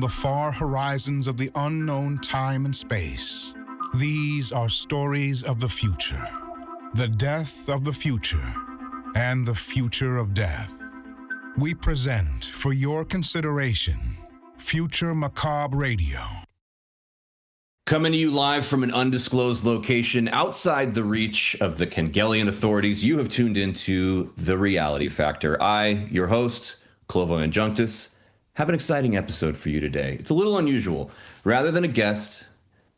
the far horizons of the unknown time and space. These are stories of the future, the death of the future, and the future of death. We present for your consideration, Future Macabre Radio. Coming to you live from an undisclosed location outside the reach of the Kangelian authorities, you have tuned into The Reality Factor. I, your host, Clovo Adjunctis, have an exciting episode for you today. It's a little unusual. Rather than a guest,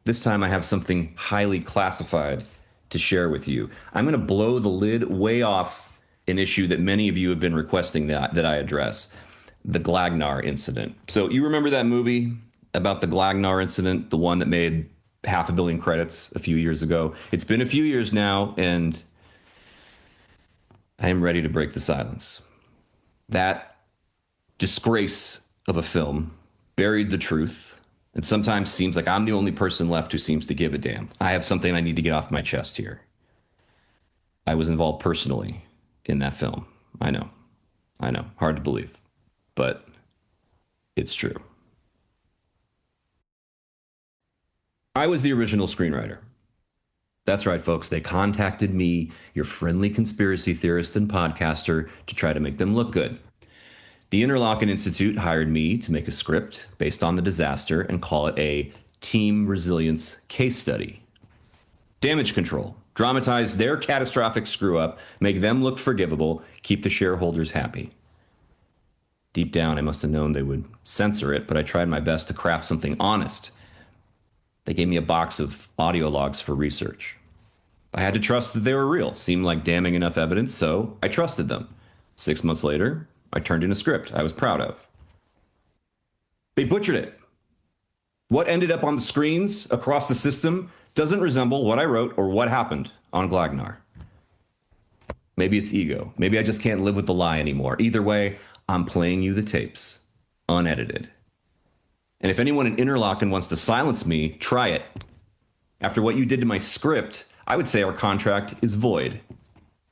this time I have something highly classified to share with you. I'm going to blow the lid way off an issue that many of you have been requesting that I address, the Glagnar incident. So you remember that movie about the Glagnar incident, the one that made 500 million credits a few years ago? It's been a few years now, and I am ready to break the silence. That disgrace of a film buried the truth, and sometimes seems like I'm the only person left who seems to give a damn. I have something I need to get off my chest here. I was involved personally in that film. I know. Hard to believe, but it's true. I was the original screenwriter. That's right, folks. They contacted me, your friendly conspiracy theorist and podcaster, to try to make them look good. The Interlochen Institute hired me to make a script based on the disaster and call it a team resilience case study. Damage control. Dramatize their catastrophic screw-up, make them look forgivable, keep the shareholders happy. Deep down, I must have known they would censor it, but I tried my best to craft something honest. They gave me a box of audio logs for research. I had to trust that they were real. Seemed like damning enough evidence, so I trusted them. 6 months later, I turned in a script I was proud of. They butchered it. What ended up on the screens across the system doesn't resemble what I wrote or what happened on Glagnar. Maybe it's ego. Maybe I just can't live with the lie anymore. Either way, I'm playing you the tapes, unedited. And if anyone in Interlochen wants to silence me, try it. After what you did to my script, I would say our contract is void.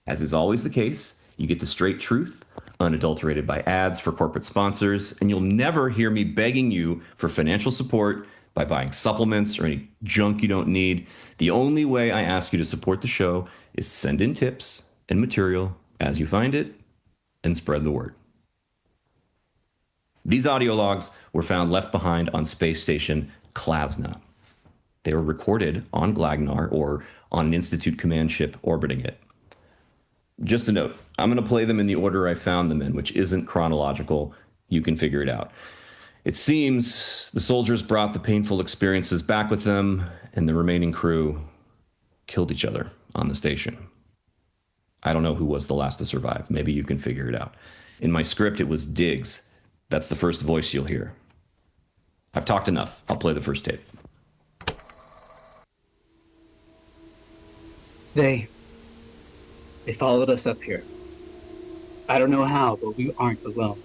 As is always the case, you get the straight truth, unadulterated by ads for corporate sponsors, and you'll never hear me begging you for financial support by buying supplements or any junk you don't need. The only way I ask you to support the show is send in tips and material as you find it and spread the word. These audio logs were found left behind on space station Klasna. They were recorded on Glagnar or on an Institute command ship orbiting it. Just a note, I'm going to play them in the order I found them in, which isn't chronological. You can figure it out. It seems the soldiers brought the painful experiences back with them, and the remaining crew killed each other on the station. I don't know who was the last to survive. Maybe you can figure it out. In my script, it was Diggs. That's the first voice you'll hear. I've talked enough. I'll play the first tape. They followed us up here. I don't know how, but we aren't alone.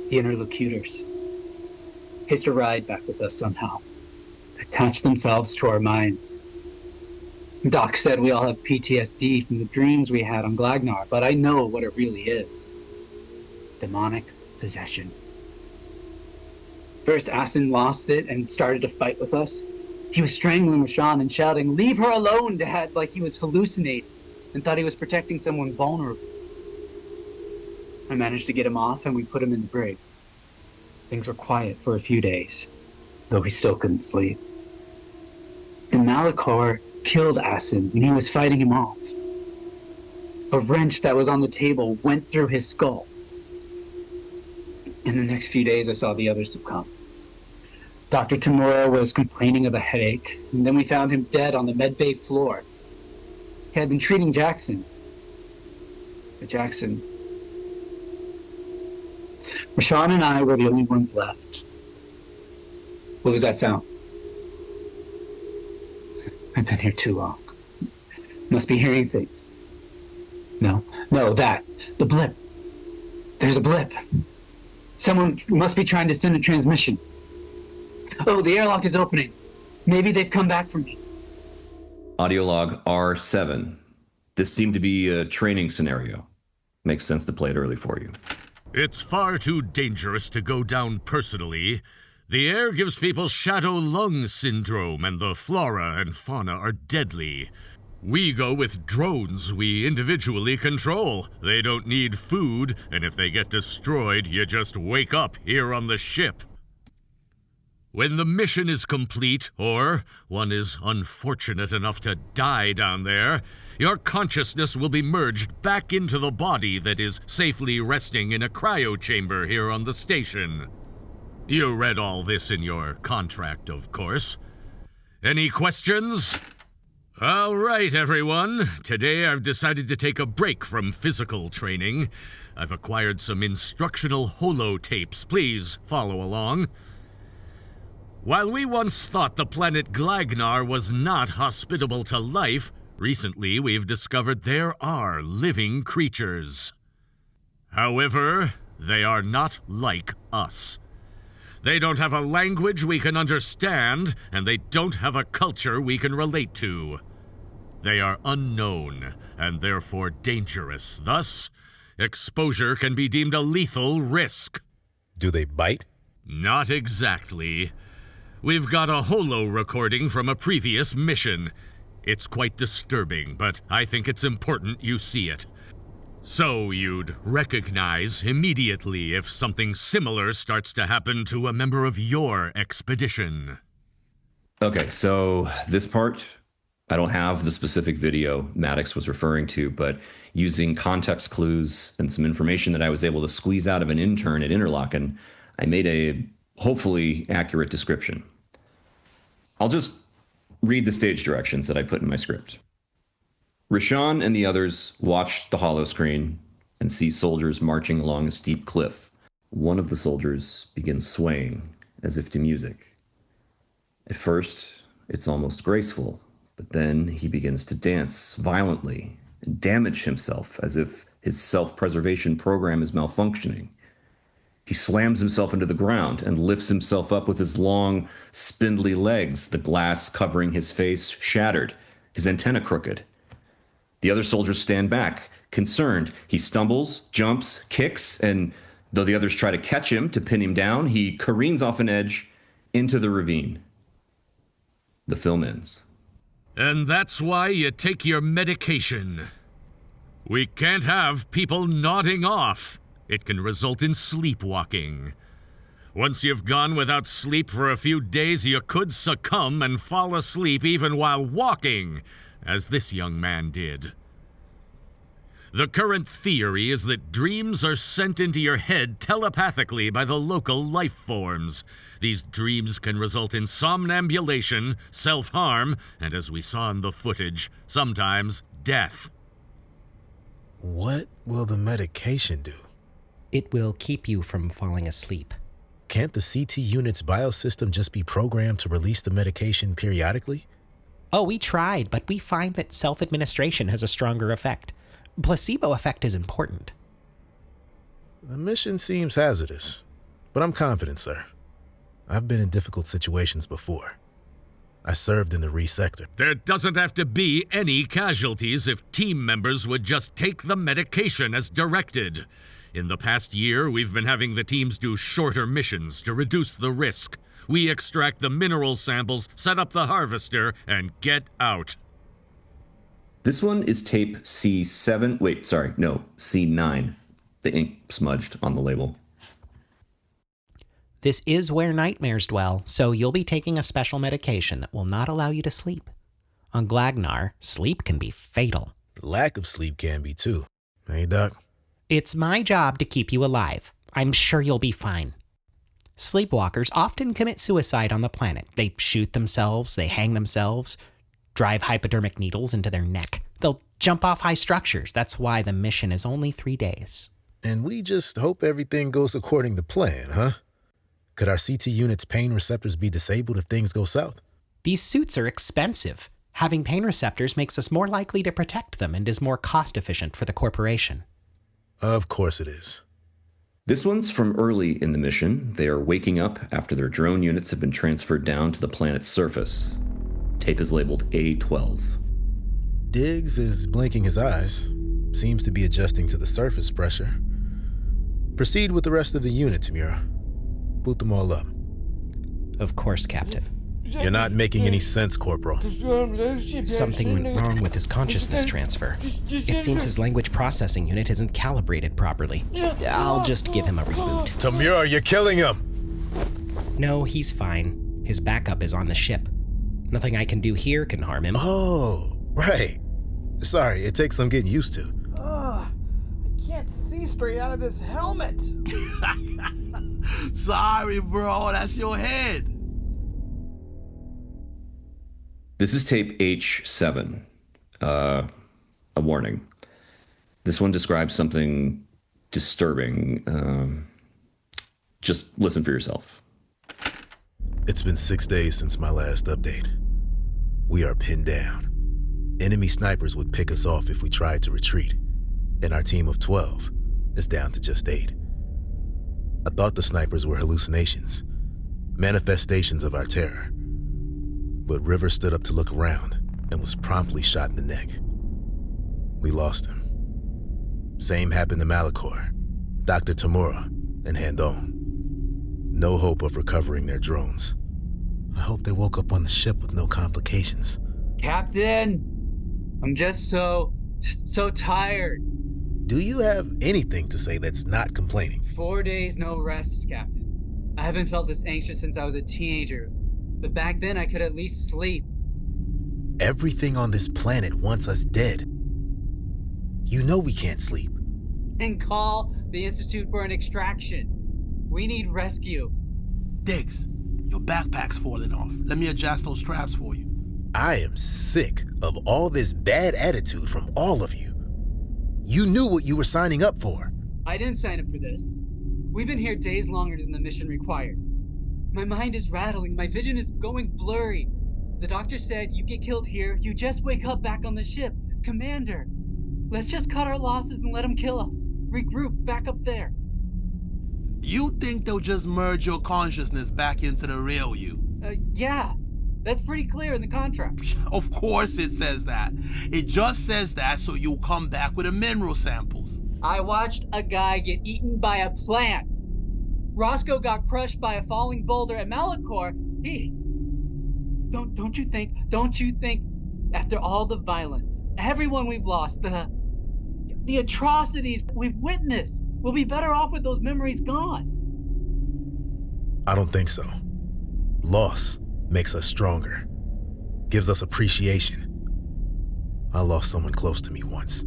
The interlocutors hitched a ride back with us somehow, attached themselves to our minds. Doc said we all have PTSD from the dreams we had on Glagnar, but I know what it really is. Demonic possession. First, Asin lost it and started to fight with us. He was strangling Rishawn and shouting, "Leave her alone, Dad," like he was hallucinating and thought he was protecting someone vulnerable. I managed to get him off and we put him in the brig. Things were quiet for a few days, though he still couldn't sleep. The Malikor killed Asin when he was fighting him off. A wrench that was on the table went through his skull. In the next few days, I saw the others succumb. Dr. Tamura was complaining of a headache, and then we found him dead on the medbay floor. He had been treating Jackson. But Jackson... Rishawn and I were the only ones left. What was that sound? I've been here too long. Must be hearing things. No, that. The blip. There's a blip. Someone must be trying to send a transmission. Oh, the airlock is opening. Maybe they've come back for me. Audio log R7. This seemed to be a training scenario. Makes sense to play it early for you. It's far too dangerous to go down personally. The air gives people shadow lung syndrome, and the flora and fauna are deadly. We go with drones we individually control. They don't need food, and if they get destroyed, you just wake up here on the ship. When the mission is complete, or one is unfortunate enough to die down there, your consciousness will be merged back into the body that is safely resting in a cryo chamber here on the station. You read all this in your contract, of course. Any questions? All right, everyone. Today I've decided to take a break from physical training. I've acquired some instructional holotapes. Please follow along. While we once thought the planet Glagnar was not hospitable to life, recently we've discovered there are living creatures. However, they are not like us. They don't have a language we can understand, and they don't have a culture we can relate to. They are unknown, and therefore dangerous. Thus, exposure can be deemed a lethal risk. Do they bite? Not exactly. We've got a holo recording from a previous mission. It's quite disturbing, but I think it's important you see it. So you'd recognize immediately if something similar starts to happen to a member of your expedition. Okay, so this part, I don't have the specific video Maddox was referring to, but using context clues and some information that I was able to squeeze out of an intern at Interlaken, I made a hopefully accurate description. I'll just read the stage directions that I put in my script. Rishawn and the others watch the holoscreen and see soldiers marching along a steep cliff. One of the soldiers begins swaying as if to music. At first, it's almost graceful, but then he begins to dance violently and damage himself as if his self-preservation program is malfunctioning. He slams himself into the ground and lifts himself up with his long, spindly legs, the glass covering his face shattered, his antenna crooked. The other soldiers stand back, concerned. He stumbles, jumps, kicks, and though the others try to catch him to pin him down, he careens off an edge into the ravine. The film ends. And that's why you take your medication. We can't have people nodding off. It can result in sleepwalking. Once you've gone without sleep for a few days, you could succumb and fall asleep even while walking, as this young man did. The current theory is that dreams are sent into your head telepathically by the local life forms. These dreams can result in somnambulation, self-harm, and as we saw in the footage, sometimes death. What will the medication do? It will keep you from falling asleep. Can't the CT unit's biosystem just be programmed to release the medication periodically? Oh, we tried, but we find that self-administration has a stronger effect. Placebo effect is important. The mission seems hazardous, but I'm confident, sir. I've been in difficult situations before. I served in the Re sector. There doesn't have to be any casualties if team members would just take the medication as directed. In the past year, we've been having the teams do shorter missions to reduce the risk. We extract the mineral samples, set up the harvester, and get out. This one is tape C7. C9. The ink smudged on the label. This is where nightmares dwell, so you'll be taking a special medication that will not allow you to sleep. On Glagnar, sleep can be fatal. Lack of sleep can be too. Hey, Doc? It's my job to keep you alive. I'm sure you'll be fine. Sleepwalkers often commit suicide on the planet. They shoot themselves, they hang themselves, drive hypodermic needles into their neck. They'll jump off high structures. That's why the mission is only 3 days. And we just hope everything goes according to plan, huh? Could our CT unit's pain receptors be disabled if things go south? These suits are expensive. Having pain receptors makes us more likely to protect them and is more cost-efficient for the corporation. Of course it is. This one's from early in the mission. They are waking up after their drone units have been transferred down to the planet's surface. Tape is labeled A12. Diggs is blinking his eyes. Seems to be adjusting to the surface pressure. Proceed with the rest of the unit, Tamura. Boot them all up. Of course, Captain. You're not making any sense, Corporal. Something went wrong with his consciousness transfer. It seems his language processing unit isn't calibrated properly. I'll just give him a reboot. Tamura, you're killing him! No, he's fine. His backup is on the ship. Nothing I can do here can harm him. Oh, right. Sorry, it takes some getting used to. I can't see straight out of this helmet. Sorry, bro, that's your head. This is tape H7. A warning. This one describes something disturbing. Just listen for yourself. It's been 6 days since my last update. We are pinned down. Enemy snipers would pick us off if we tried to retreat, and our team of 12 is down to just 8. I thought the snipers were hallucinations, manifestations of our terror. But River stood up to look around and was promptly shot in the neck. We lost him. Same happened to Malikor, Dr. Tamura, and Handon. No hope of recovering their drones. I hope they woke up on the ship with no complications. Captain, I'm just so tired. Do you have anything to say that's not complaining? 4 days, no rest, Captain. I haven't felt this anxious since I was a teenager. But back then, I could at least sleep. Everything on this planet wants us dead. You know we can't sleep. And call the Institute for an extraction. We need rescue. Diggs, your backpack's falling off. Let me adjust those straps for you. I am sick of all this bad attitude from all of you. You knew what you were signing up for. I didn't sign up for this. We've been here days longer than the mission required. My mind is rattling. My vision is going blurry. The doctor said, you get killed here, you just wake up back on the ship. Commander, let's just cut our losses and let them kill us. Regroup back up there. You think they'll just merge your consciousness back into the real you? Yeah. That's pretty clear in the contract. Of course it says that. It just says that so you'll come back with the mineral samples. I watched a guy get eaten by a plant. Roscoe got crushed by a falling boulder, and Malikor, Don't you think, after all the violence, everyone we've lost, the atrocities we've witnessed, we'll be better off with those memories gone? I don't think so. Loss makes us stronger, gives us appreciation. I lost someone close to me once.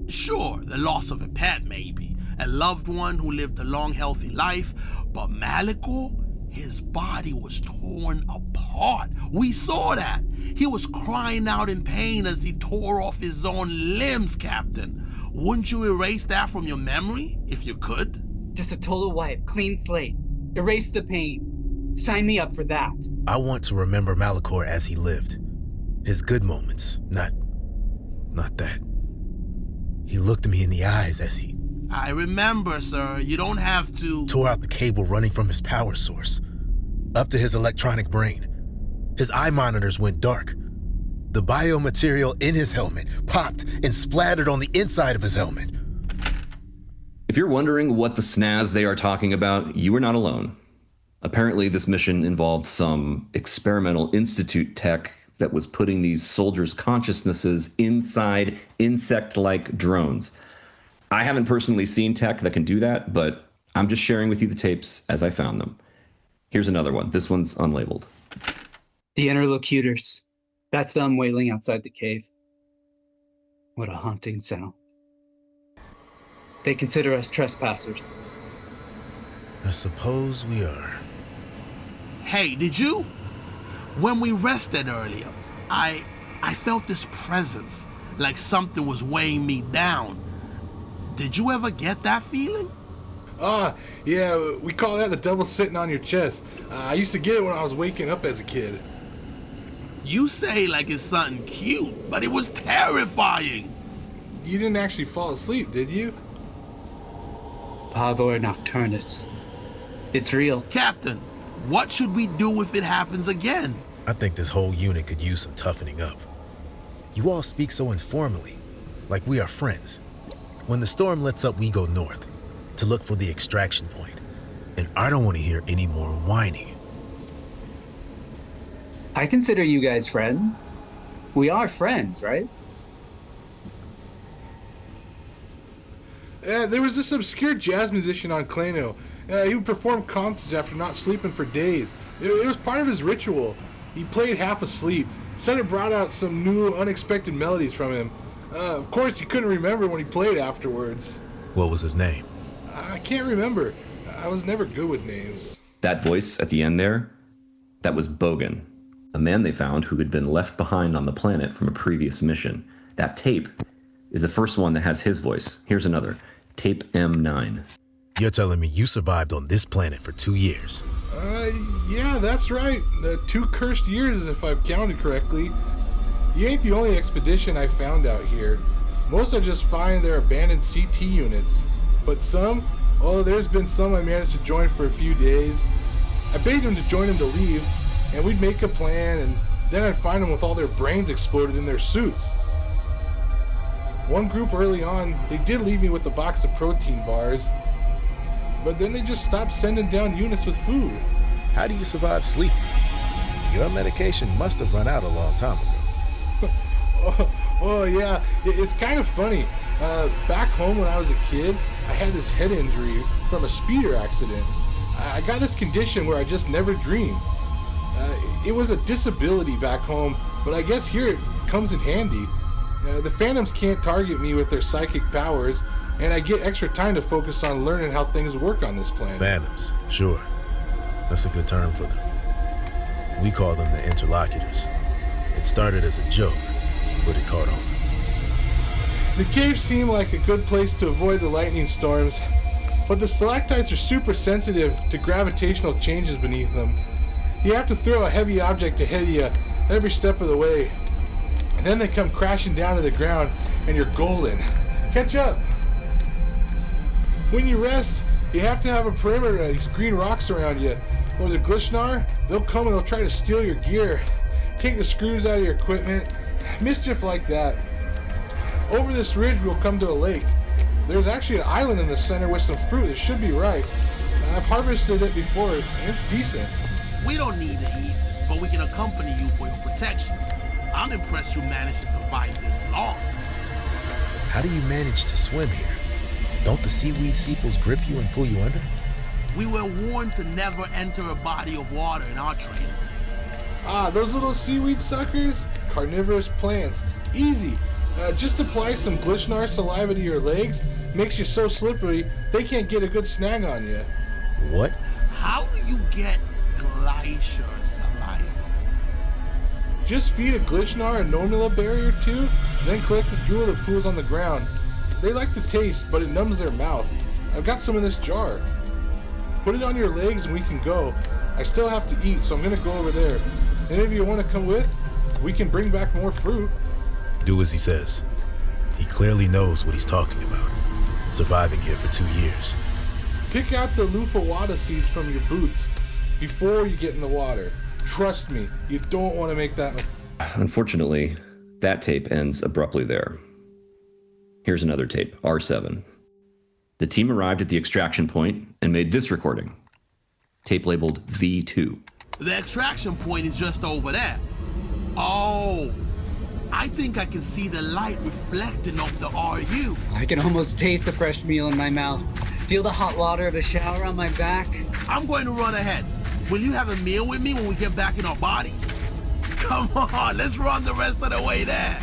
Sure, the loss of a pet maybe, a loved one who lived a long, healthy life, but Malikor, his body was torn apart. We saw that. He was crying out in pain as he tore off his own limbs, Captain. Wouldn't you erase that from your memory, if you could? Just a total wipe, clean slate. Erase the pain. Sign me up for that. I want to remember Malikor as he lived. His good moments, not that. He looked me in the eyes as he... I remember, sir. You don't have to... Tore out the cable running from his power source, up to his electronic brain. His eye monitors went dark. The biomaterial in his helmet popped and splattered on the inside of his helmet. If you're wondering what the snaz they are talking about, you are not alone. Apparently, this mission involved some experimental institute tech that was putting these soldiers' consciousnesses inside insect-like drones. I haven't personally seen tech that can do that, but I'm just sharing with you the tapes as I found them. Here's another one. This one's unlabeled. The interlocutors. That's them wailing outside the cave. What a haunting sound. They consider us trespassers. I suppose we are. Hey, did you? When we rested earlier, I felt this presence, like something was weighing me down. Did you ever get that feeling? Yeah, we call that the devil sitting on your chest. I used to get it when I was waking up as a kid. You say like it's something cute, but it was terrifying. You didn't actually fall asleep, did you? Pavor Nocturnus. It's real. Captain, what should we do if it happens again? I think this whole unit could use some toughening up. You all speak so informally, like we are friends. When the storm lets up, we go north. to look for the extraction point, and I don't want to hear any more whining. I consider you guys friends. We are friends, right? There was this obscure jazz musician on Klano. He would perform concerts after not sleeping for days. It was part of his ritual. He played half asleep. Said it brought out some new, unexpected melodies from him. Of course, he couldn't remember when he played afterwards. What was his name? I can't remember. I was never good with names. That voice at the end there, that was Bogan, a man they found who had been left behind on the planet from a previous mission. That tape is the first one that has his voice. Here's another. Tape M9. You're telling me you survived on this planet for 2 years? Yeah, that's right. 2 cursed years, if I've counted correctly. You ain't the only expedition I found out here. Most I just find they're abandoned CT units. But some, there's been some I managed to join for a few days. I begged them to join them to leave, and we'd make a plan, and then I'd find them with all their brains exploded in their suits. One group early on, they did leave me with a box of protein bars, but then they just stopped sending down units with food. How do you survive sleep? Your medication must have run out a long time ago. Yeah, it's kind of funny. Back home when I was a kid, I had this head injury from a speeder accident. I got this condition where I just never dream. It was a disability back home, but I guess here it comes in handy. The Phantoms can't target me with their psychic powers, and I get extra time to focus on learning how things work on this planet. Phantoms, sure. That's a good term for them. We call them the interlocutors. It started as a joke, but it caught on. The cave seemed like a good place to avoid the lightning storms, but the stalactites are super sensitive to gravitational changes beneath them. You have to throw a heavy object ahead of you every step of the way, and then they come crashing down to the ground, and you're golden. Catch up! When you rest, you have to have a perimeter of these green rocks around you, or the Glishnar, they'll come and they'll try to steal your gear, take the screws out of your equipment, mischief like that. Over this ridge, we'll come to a lake. There's actually an island in the center with some fruit that should be ripe. I've harvested it before, and it's decent. We don't need to eat, but we can accompany you for your protection. I'm impressed you managed to survive this long. How do you manage to swim here? Don't the seaweed sepals grip you and pull you under? We were warned to never enter a body of water in our training. Those little seaweed suckers? Carnivorous plants. Easy. Just apply some Glishnar saliva to your legs. Makes you so slippery, they can't get a good snag on you. What? How do you get glacier saliva? Just feed a Glishnar a Normula berry or two, then collect the drool that pools on the ground. They like the taste, but it numbs their mouth. I've got some in this jar. Put it on your legs and we can go. I still have to eat, so I'm gonna go over there. And if you want to come with, we can bring back more fruit. Do as he says. He clearly knows what he's talking about. Surviving here for 2 years. Pick out the Lufawada seeds from your boots before you get in the water. Trust me, you don't want to make that mistake. Unfortunately, that tape ends abruptly there. Here's another tape, R7. The team arrived at the extraction point and made this recording. Tape labeled V2. The extraction point is just over there. Oh, I think I can see the light reflecting off the RU. I can almost taste the fresh meal in my mouth. Feel the hot water of the shower on my back. I'm going to run ahead. Will you have a meal with me when we get back in our bodies? Come on, let's run the rest of the way there.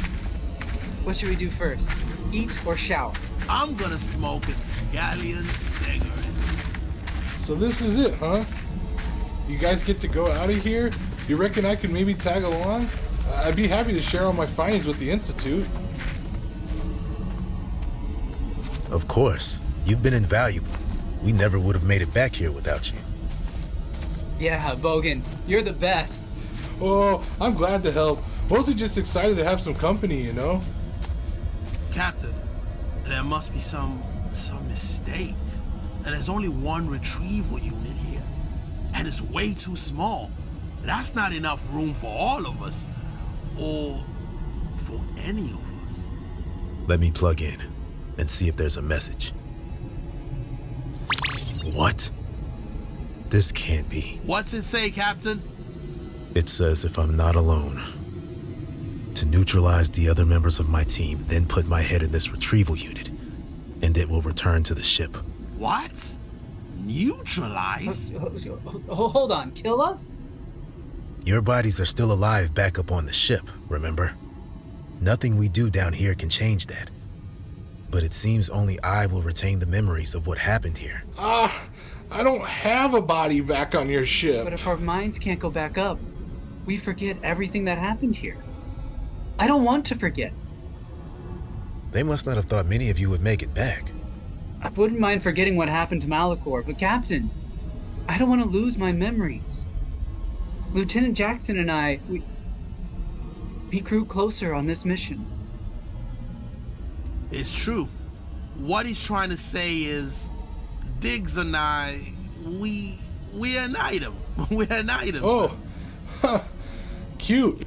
What should we do first? Eat or shower? I'm gonna smoke a Galleon cigarette. So this is it, huh? You guys get to go out of here? You reckon I could maybe tag along? I'd be happy to share all my findings with the Institute. Of course. You've been invaluable. We never would have made it back here without you. Yeah, Bogan, you're the best. Oh, I'm glad to help. Mostly just excited to have some company, you know? Captain, there must be some mistake. And there's only one retrieval unit here. And it's way too small. That's not enough room for all of us. Or for any of us. Let me plug in and see if there's a message. What? This can't be. What's it say, Captain? It says if I'm not alone, to neutralize the other members of my team, then put my head in this retrieval unit, and it will return to the ship. What? Neutralize? Hold on, kill us? Your bodies are still alive back up on the ship, remember? Nothing we do down here can change that. But it seems only I will retain the memories of what happened here. I don't have a body back on your ship. But if our minds can't go back up, we forget everything that happened here. I don't want to forget. They must not have thought many of you would make it back. I wouldn't mind forgetting what happened to Malikor, but Captain, I don't want to lose my memories. Lieutenant Jackson and I, we grew closer on this mission. It's true. What he's trying to say is, Diggs and I, we're an item. We're an item. Oh, cute.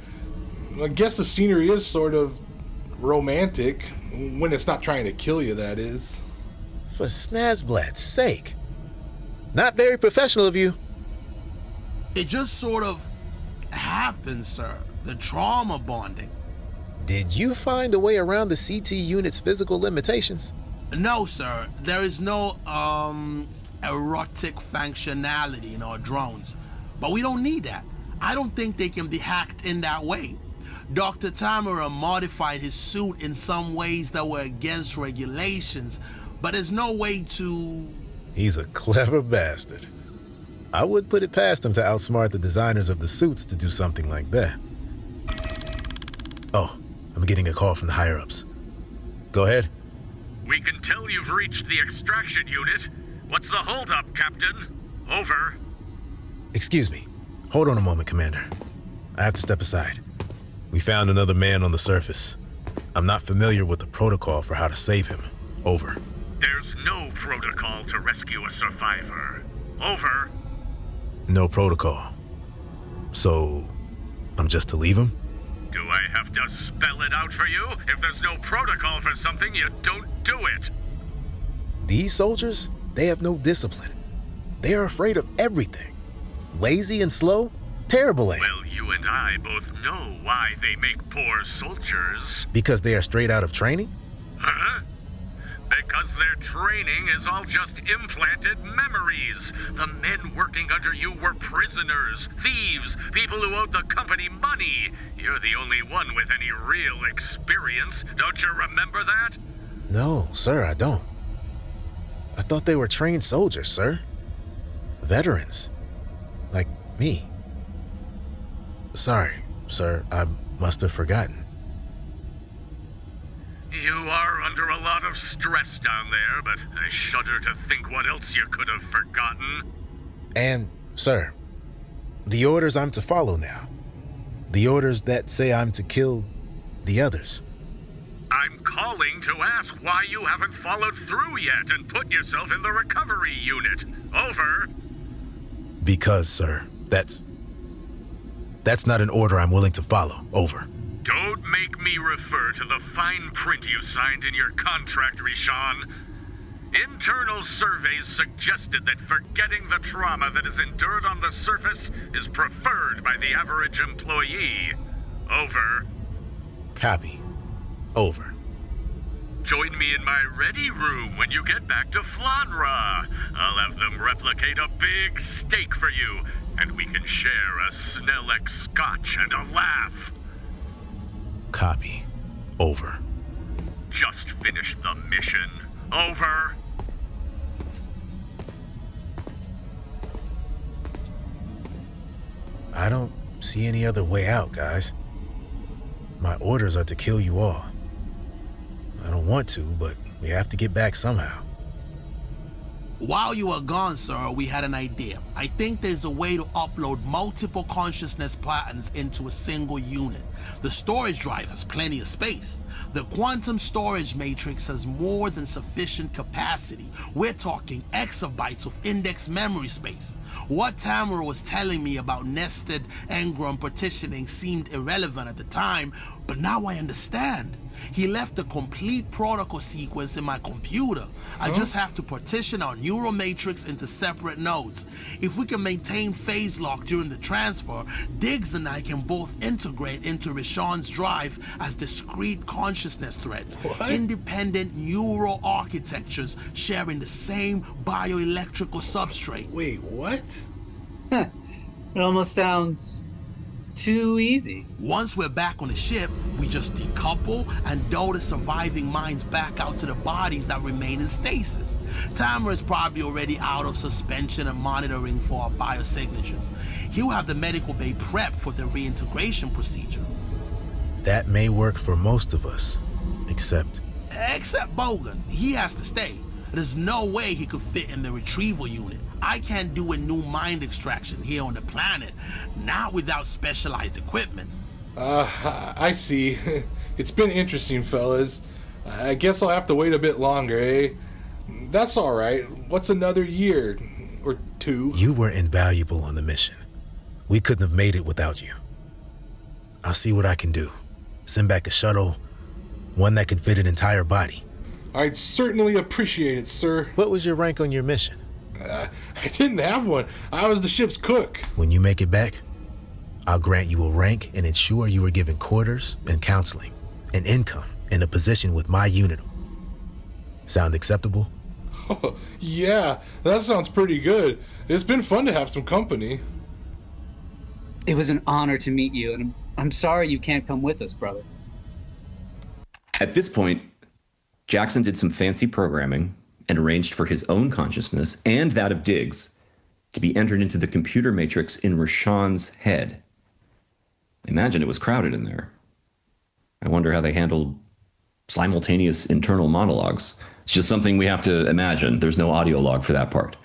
I guess the scenery is sort of romantic, when it's not trying to kill you, that is. For Snazblat's sake. Not very professional of you. It just sort of happened, sir. The trauma bonding. Did you find a way around the CT unit's physical limitations? No, sir. There is no, erotic functionality in our drones. But we don't need that. I don't think they can be hacked in that way. Dr. Tamura modified his suit in some ways that were against regulations, but there's no way to... He's a clever bastard. I would put it past him to outsmart the designers of the suits to do something like that. Oh, I'm getting a call from the higher-ups. Go ahead. We can tell you've reached the extraction unit. What's the holdup, Captain? Over. Excuse me. Hold on a moment, Commander. I have to step aside. We found another man on the surface. I'm not familiar with the protocol for how to save him. Over. There's no protocol to rescue a survivor. Over. No protocol. So, I'm just to leave him? Do I have to spell it out for you? If there's no protocol for something, you don't do it. These soldiers, they have no discipline. They are afraid of everything. Lazy and slow, terrible aim. Well, you and I both know why they make poor soldiers. Because they are straight out of training? Huh? Because their training is all just implanted memories. The men working under you were prisoners, thieves, people who owed the company money. You're the only one with any real experience. Don't you remember that? No, sir, I don't. I thought they were trained soldiers, sir. Veterans. Like me. Sorry, sir, I must have forgotten. You are under a lot of stress down there, but I shudder to think what else you could have forgotten. And, sir, the orders I'm to follow now. The orders that say I'm to kill the others. I'm calling to ask why you haven't followed through yet and put yourself in the recovery unit. Over. Because, sir, that's not an order I'm willing to follow. Over. Don't make me refer to the fine print you signed in your contract, Rishawn. Internal surveys suggested that forgetting the trauma that is endured on the surface is preferred by the average employee. Over. Copy. Over. Join me in my ready room when you get back to Flanra. I'll have them replicate a big steak for you, and we can share a Snellex scotch and a laugh. Copy. Over. Just finished the mission. Over. I don't see any other way out, guys. My orders are to kill you all. I don't want to, but we have to get back somehow. While you were gone, sir, we had an idea. I think there's a way to upload multiple consciousness patterns into a single unit. The storage drive has plenty of space. The quantum storage matrix has more than sufficient capacity. We're talking exabytes of index memory space. What Tamura was telling me about nested engram partitioning seemed irrelevant at the time, but now I understand. He left a complete protocol sequence in my computer. I just have to partition our neural matrix into separate nodes. If we can maintain phase lock during the transfer, Diggs and I can both integrate into Rishawn's drive as discrete consciousness threads. What? Independent neural architectures sharing the same bioelectrical substrate. Wait, what? It almost sounds too easy. Once we're back on the ship, we just decouple and dough the surviving minds back out to the bodies that remain in stasis. Tamura is probably already out of suspension and monitoring for our biosignatures. He'll have the medical bay prepped for the reintegration procedure. That may work for most of us, except Bogan. He has to stay. There's no way he could fit in the retrieval unit. I can't do a new mind extraction here on the planet, not without specialized equipment. I see. It's been interesting, fellas. I guess I'll have to wait a bit longer, eh? That's all right. What's another year or two? you were invaluable on the mission. We couldn't have made it without you. I'll see what I can do. Send back a shuttle, one that can fit an entire body. I'd certainly appreciate it, sir. What was your rank on your mission? I didn't have one. I was the ship's cook. When you make it back, I'll grant you a rank and ensure you are given quarters and counseling, and income, and a position with my unit. Sound acceptable? Oh, yeah, that sounds pretty good. It's been fun to have some company. It was an honor to meet you, and I'm sorry you can't come with us, brother. At this point, Jackson did some fancy programming and arranged for his own consciousness and that of Diggs to be entered into the computer matrix in Rishawn's head. I imagine it was crowded in there. I wonder how they handled simultaneous internal monologues. It's just something we have to imagine. There's no audio log for that part.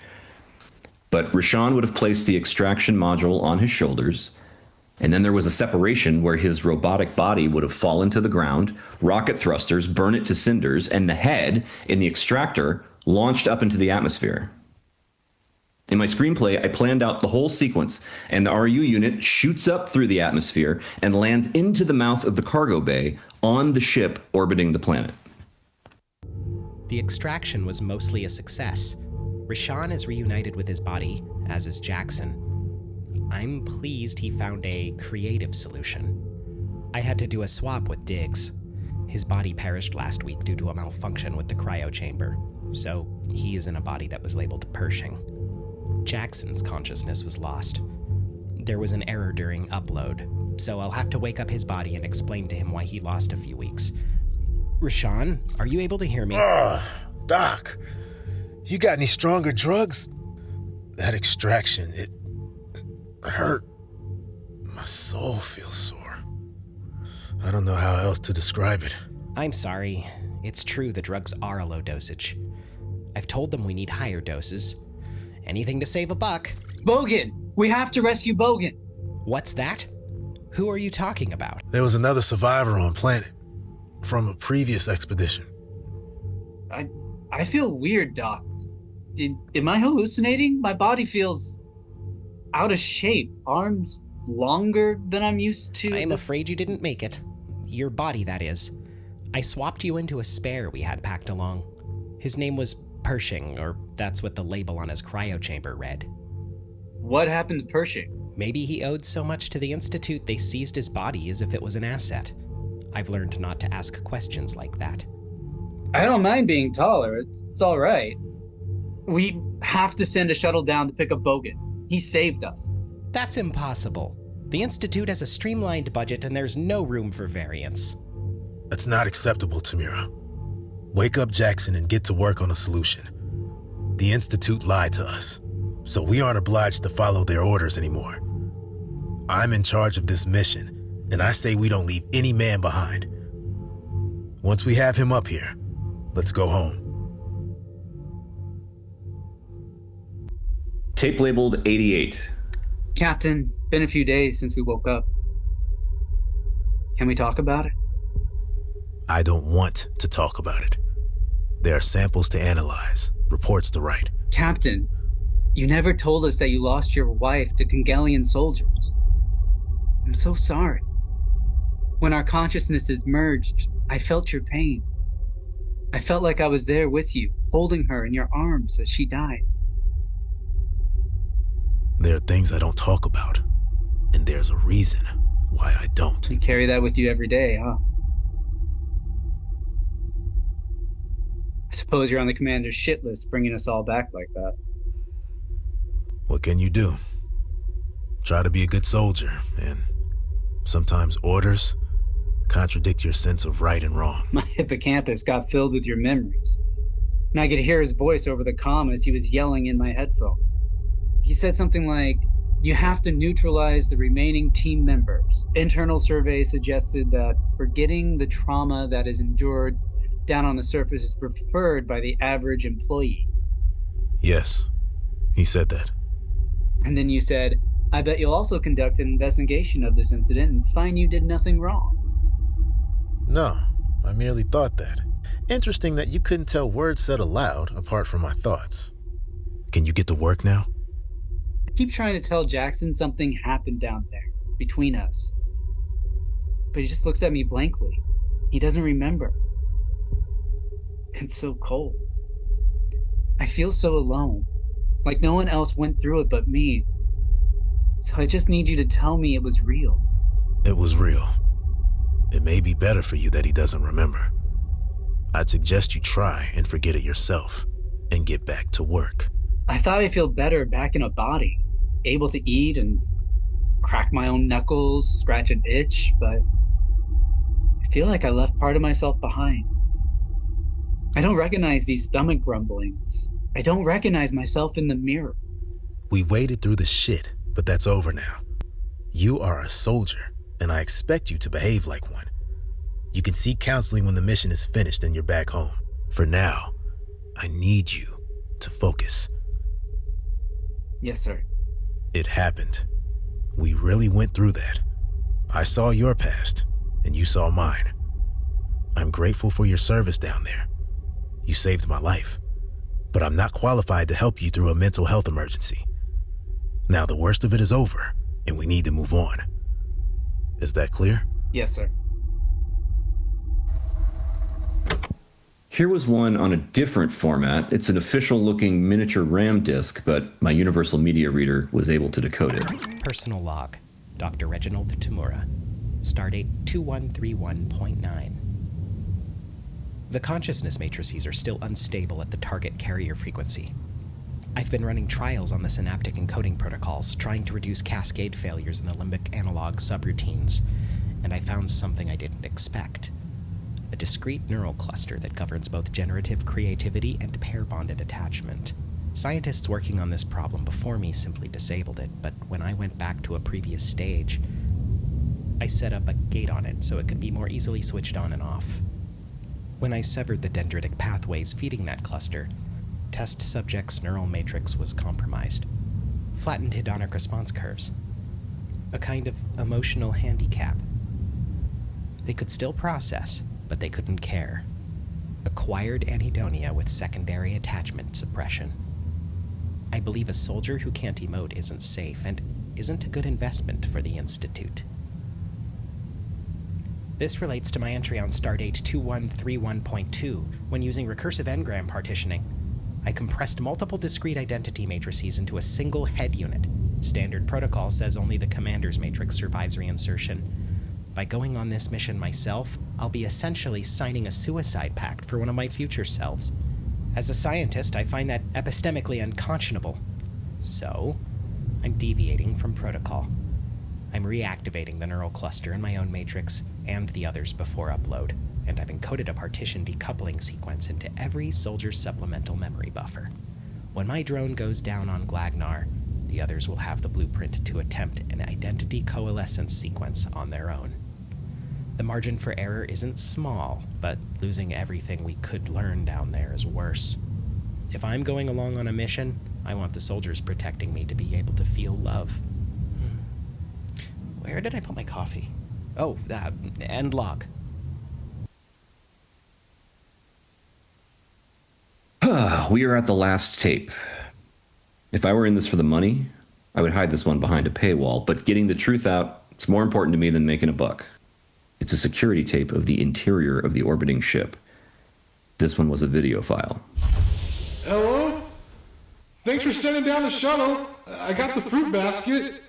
But Rishawn would have placed the extraction module on his shoulders, and then there was a separation where his robotic body would have fallen to the ground, rocket thrusters burn it to cinders, and the head in the extractor launched up into the atmosphere. In my screenplay, I planned out the whole sequence, and the RU unit shoots up through the atmosphere and lands into the mouth of the cargo bay on the ship orbiting the planet. The extraction was mostly a success. Rishawn is reunited with his body, as is Jackson. I'm pleased he found a creative solution. I had to do a swap with Diggs. His body perished last week due to a malfunction with the cryo chamber, so he is in a body that was labeled Pershing. Jackson's consciousness was lost. There was an error during upload, so I'll have to wake up his body and explain to him why he lost a few weeks. Rishawn, are you able to hear me? Doc, you got any stronger drugs? That extraction, it hurt. My soul feels sore. I don't know how else to describe it. I'm sorry. It's true the drugs are a low dosage. I've told them we need higher doses. Anything to save a buck. Bogan! We have to rescue Bogan! What's that? Who are you talking about? There was another survivor on planet from a previous expedition. I feel weird, Doc. Am I hallucinating? My body feels out of shape. Arms longer than I'm used to. I'm afraid you didn't make it. Your body, that is. I swapped you into a spare we had packed along. His name was Pershing, or that's what the label on his cryo chamber read. What happened to Pershing? Maybe he owed so much to the Institute they seized his body as if it was an asset. I've learned not to ask questions like that. I don't mind being taller. It's all right. We have to send a shuttle down to pick up Bogan. He saved us. That's impossible. The Institute has a streamlined budget and there's no room for variance. That's not acceptable, Tamura. Wake up Jackson and get to work on a solution. The Institute lied to us, so we aren't obliged to follow their orders anymore. I'm in charge of this mission, and I say we don't leave any man behind. Once we have him up here, let's go home. Tape labeled 88. Captain, been a few days since we woke up. Can we talk about it? I don't want to talk about it. There are samples to analyze, reports to write. Captain, You never told us that you lost your wife to Kangelian soldiers. I'm so sorry. When our consciousnesses merged, I felt your pain. I felt like I was there with you, holding her in your arms as she died. There are things I don't talk about, and there's a reason why I don't. You carry that with you every day, huh? I suppose you're on the commander's shit list, bringing us all back like that. What can you do? Try to be a good soldier, and sometimes orders contradict your sense of right and wrong. My hippocampus got filled with your memories, and I could hear his voice over the comm as he was yelling in my headphones. He said something like, "You have to neutralize the remaining team members. Internal survey suggested that forgetting the trauma that is endured down on the surface is preferred by the average employee." Yes, he said that. And then you said, "I bet you'll also conduct an investigation of this incident and find you did nothing wrong." No, I merely thought that. Interesting that you couldn't tell words said aloud apart from my thoughts. Can you get to work now? I keep trying to tell Jackson something happened down there, between us. But he just looks at me blankly. He doesn't remember. It's so cold. I feel so alone, like no one else went through it but me. So I just need you to tell me it was real. It was real. It may be better for you that he doesn't remember. I'd suggest you try and forget it yourself and get back to work. I thought I'd feel better back in a body, able to eat and crack my own knuckles, scratch an itch, but I feel like I left part of myself behind. I don't recognize these stomach grumblings. I don't recognize myself in the mirror. We waded through the shit, but that's over now. You are a soldier, and I expect you to behave like one. You can seek counseling when the mission is finished and you're back home. For now, I need you to focus. Yes, sir. It happened. We really went through that. I saw your past, and you saw mine. I'm grateful for your service down there. You saved my life, but I'm not qualified to help you through a mental health emergency. Now the worst of it is over, and we need to move on. Is that clear? Yes, sir. Here was one on a different format. It's an official-looking miniature RAM disk, but my Universal Media Reader was able to decode it. Personal log. Dr. Reginald Tamura. Stardate 2131.9. The consciousness matrices are still unstable at the target carrier frequency. I've been running trials on the synaptic encoding protocols, trying to reduce cascade failures in the limbic analog subroutines, and I found something I didn't expect. A discrete neural cluster that governs both generative creativity and pair-bonded attachment. Scientists working on this problem before me simply disabled it, but when I went back to a previous stage, I set up a gate on it so it could be more easily switched on and off. When I severed the dendritic pathways feeding that cluster, test subject's neural matrix was compromised. Flattened hedonic response curves. A kind of emotional handicap. They could still process, but they couldn't care. Acquired anhedonia with secondary attachment suppression. I believe a soldier who can't emote isn't safe and isn't a good investment for the Institute. This relates to my entry on Stardate 2131.2 when using recursive engram partitioning. I compressed multiple discrete identity matrices into a single head unit. Standard protocol says only the commander's matrix survives reinsertion. By going on this mission myself, I'll be essentially signing a suicide pact for one of my future selves. As a scientist, I find that epistemically unconscionable. So, I'm deviating from protocol. I'm reactivating the neural cluster in my own matrix and the others before upload, and I've encoded a partition decoupling sequence into every soldier's supplemental memory buffer. When my drone goes down on Glagnar, the others will have the blueprint to attempt an identity coalescence sequence on their own. The margin for error isn't small, but losing everything we could learn down there is worse. If I'm going along on a mission, I want the soldiers protecting me to be able to feel love. Where did I put my coffee? Oh, end log. We are at the last tape. If I were in this for the money, I would hide this one behind a paywall, but getting the truth out is more important to me than making a buck. It's a security tape of the interior of the orbiting ship. This one was a video file. Hello? Thanks for sending down the shuttle. I got the fruit basket.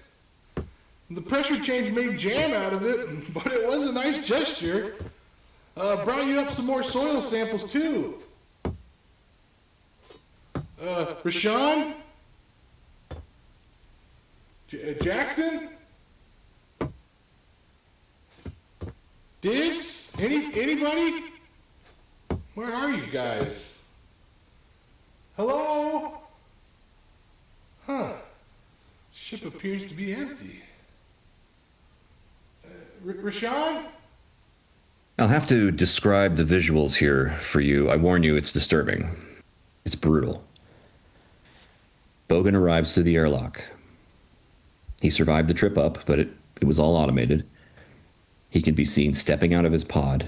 The pressure change made jam out of it, but it was a nice gesture. Brought you up some more soil samples, too. Rishawn? Jackson? Diggs? Anybody? Where are you guys? Hello? Huh. Ship appears to be empty. Rishawn? I'll have to describe the visuals here for you. I warn you, it's disturbing. It's brutal. Bogan arrives through the airlock. He survived the trip up, but it was all automated. He can be seen stepping out of his pod,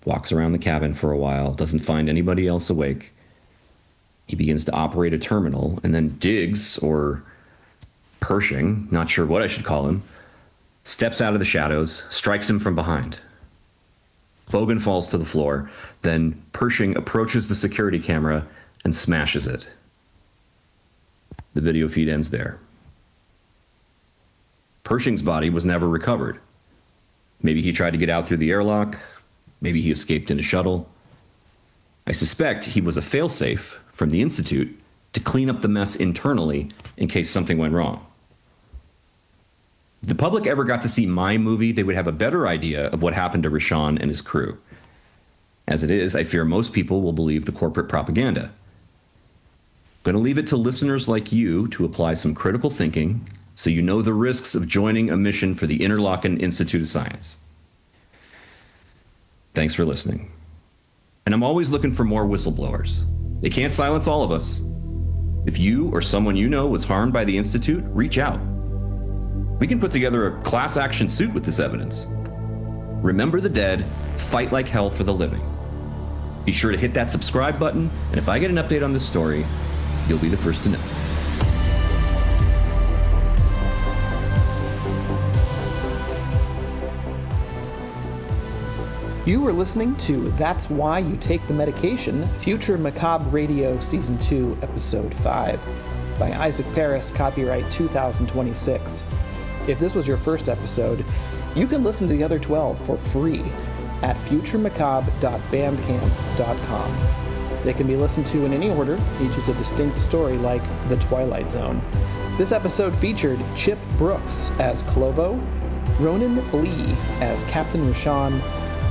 walks around the cabin for a while, doesn't find anybody else awake. He begins to operate a terminal, and then Diggs, or Pershing, not sure what I should call him, steps out of the shadows, strikes him from behind. Bogan falls to the floor, then Pershing approaches the security camera and smashes it. The video feed ends there. Pershing's body was never recovered. Maybe he tried to get out through the airlock. Maybe he escaped in a shuttle. I suspect he was a failsafe from the Institute to clean up the mess internally in case something went wrong. If the public ever got to see my movie, they would have a better idea of what happened to Rishawn and his crew. As it is, I fear most people will believe the corporate propaganda. I'm going to leave it to listeners like you to apply some critical thinking so you know the risks of joining a mission for the Interlochen Institute of Science. Thanks for listening. And I'm always looking for more whistleblowers. They can't silence all of us. If you or someone you know was harmed by the Institute, reach out. We can put together a class action suit with this evidence. Remember the dead, fight like hell for the living. Be sure to hit that subscribe button, and if I get an update on this story, you'll be the first to know. You were listening to That's Why You Take the Medication, Future Macabre Radio Season 2, Episode 5, by Isaac Paris, copyright 2026. If this was your first episode, you can listen to the other 12 for free at futuremacabre.bandcamp.com. They can be listened to in any order, each is a distinct story like The Twilight Zone. This episode featured Chip Brooks as Clovo, Ronin Lee as Captain Rishawn,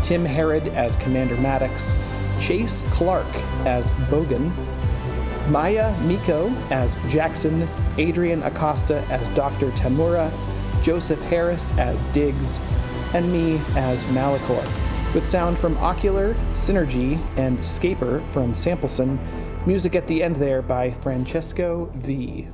Tim Harrod as Commander Maddox, Chase Clark as Bogan, Maya Miko as Jackson, Adrian Acosta as Dr. Tamura, Joseph Harris as Diggs, and me as Malikor, with sound from Ocular, Synergy, and Scaper from Sampleson, music at the end there by Francesco V.